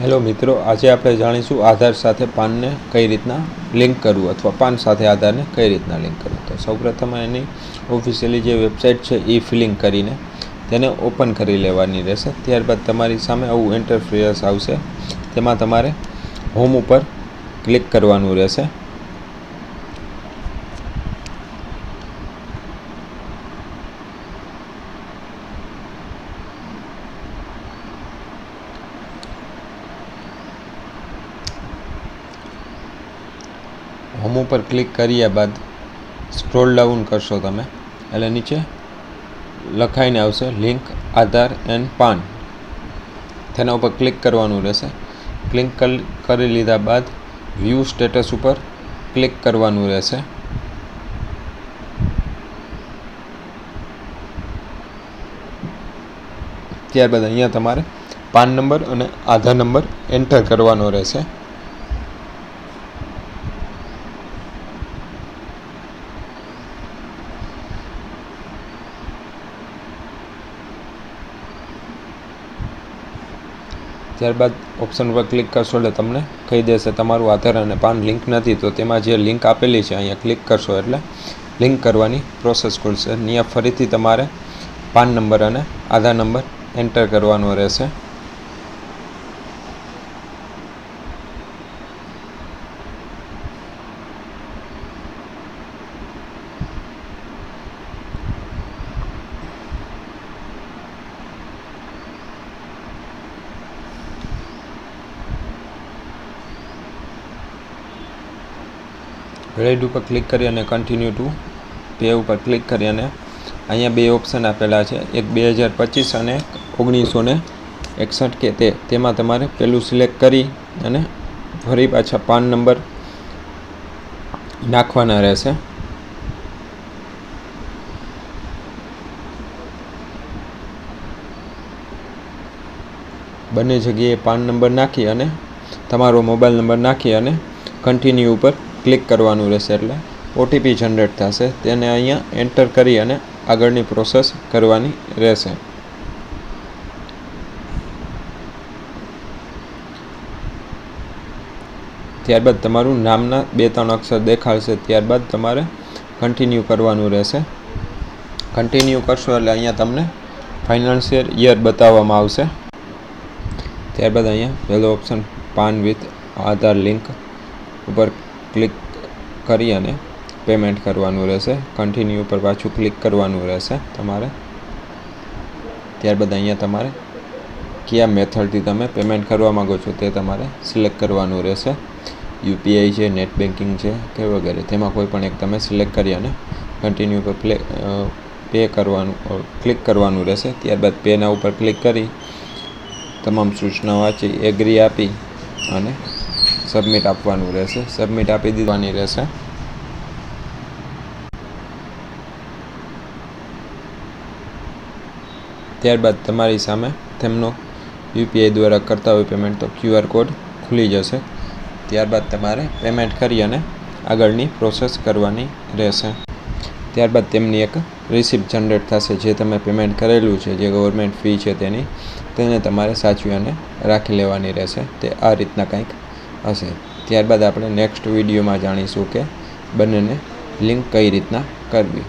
Hello મિત્રો, આજે આપણે જાણીશું આધાર સાથે પાનને કઈ રીતના લિંક કરવું અથવા પાન સાથે આધારને કઈ રીતના લિંક કરવું. તો સૌપ્રથમ એની ઓફિશિયલી જે વેબસાઇટ છે એ ફિલિંગ કરીને તેને ઓપન કરી લેવાની રહેશે. ત્યારબાદ તમારી સામે આવું ઇન્ટરફેસ આવશે. તેમાં તમારે હોમ ઉપર ક્લિક કરવાનું રહેશે. હોમ ઉપર ક્લિક કર્યા બાદ સ્ક્રોલ ડાઉન કરશો તમે એટલે નીચે લખાઈને આવશે લિંક આધાર એન્ડ પાન. તેના ઉપર ક્લિક કરવાનું રહેશે. ક્લિક કરી લીધા બાદ વ્યૂ સ્ટેટસ ઉપર ક્લિક કરવાનું રહેશે. ત્યારબાદ અહીંયા તમારે પાન નંબર અને આધાર નંબર એન્ટર કરવાનો રહેશે. ત્યારબાદ ઓપ્શન ઉપર ક્લિક કરશો એટલે તમને કહી દેશે તમારું આધાર અને પાન લિંક નથી. તો તેમાં જે લિંક આપેલી છે અહીંયા ક્લિક કરશો એટલે લિંક કરવાની પ્રોસેસ ખુલશે. અહીંયા ફરીથી તમારે પાન નંબર અને આધાર નંબર એન્ટર કરવાનો રહેશે. રેડ ઉપર ક્લિક કરી અને કન્ટિન્યુ ટુ પે ઉપર ક્લિક કરી અને અહીંયા બે ઓપ્શન આપેલા છે, એક 2025 અને 1961 કે તેમાં તમારે પેલું સિલેક્ટ કરી અને ફરી પાછા પાન નંબર નાખવાના રહેશે. બંને જગ્યાએ પાન નંબર નાખી અને તમારો મોબાઈલ નંબર નાખી અને કન્ટિન્યુ ઉપર ક્લિક કરવાનું રહેશે એટલે ઓટીપી જનરેટ થશે. તેને અહીંયા એન્ટર કરી અને આગળની પ્રોસેસ કરવાની રહેશે. ત્યારબાદ તમારું નામના 2-3 અક્ષર દેખાડશે. ત્યારબાદ તમારે કન્ટિન્યુ કરવાનું રહેશે. કન્ટિન્યુ કરશો એટલે અહીંયા તમને ફાઇનાન્શિયલ યર બતાવવામાં આવશે. ત્યારબાદ અહીંયા પહેલો option PAN with Aadhaar link ઉપર ક્લિક કરી અને પેમેન્ટ કરવાનું રહેશે. કન્ટિન્યુ ઉપર પાછું ક્લિક કરવાનું રહેશે તમારે. ત્યારબાદ અહીંયા તમારે કયા મેથડથી તમે પેમેન્ટ કરવા માગો છો તે તમારે સિલેક્ટ કરવાનું રહેશે. યુપીઆઈ છે, નેટ બેન્કિંગ છે કે વગેરે, તેમાં કોઈ પણ એક તમે સિલેક્ટ કરી અને કન્ટિન્યુ ઉપર પે કરવાનું ક્લિક કરવાનું રહેશે. ત્યારબાદ પેના ઉપર ક્લિક કરી તમામ સૂચનાઓ વાંચી એગ્રી આપી અને સબમિટ આપવાનું રહેશે. સબમિટ આપી દેવાની રહેશે. ત્યારબાદ તમારી સામે તેમનો યુપીઆઈ દ્વારા કરતા હોય પેમેન્ટ તો QR કોડ ખુલી જશે. ત્યારબાદ તમારે પેમેન્ટ કરી અને આગળની પ્રોસેસ કરવાની રહેશે. ત્યારબાદ તેમની એક રિસિપ્ટ જનરેટ થશે જે તમે પેમેન્ટ કરેલું છે, જે ગવર્મેન્ટ ફી છે તેને તમારે સાચવી અને રાખી લેવાની રહેશે. તે આ રીતના કંઈક હશે. ત્યારબાદ આપણે નેક્સ્ટ વિડીયોમાં જાણીશું કે બંનેને લિંક કઈ રીતના કરવી.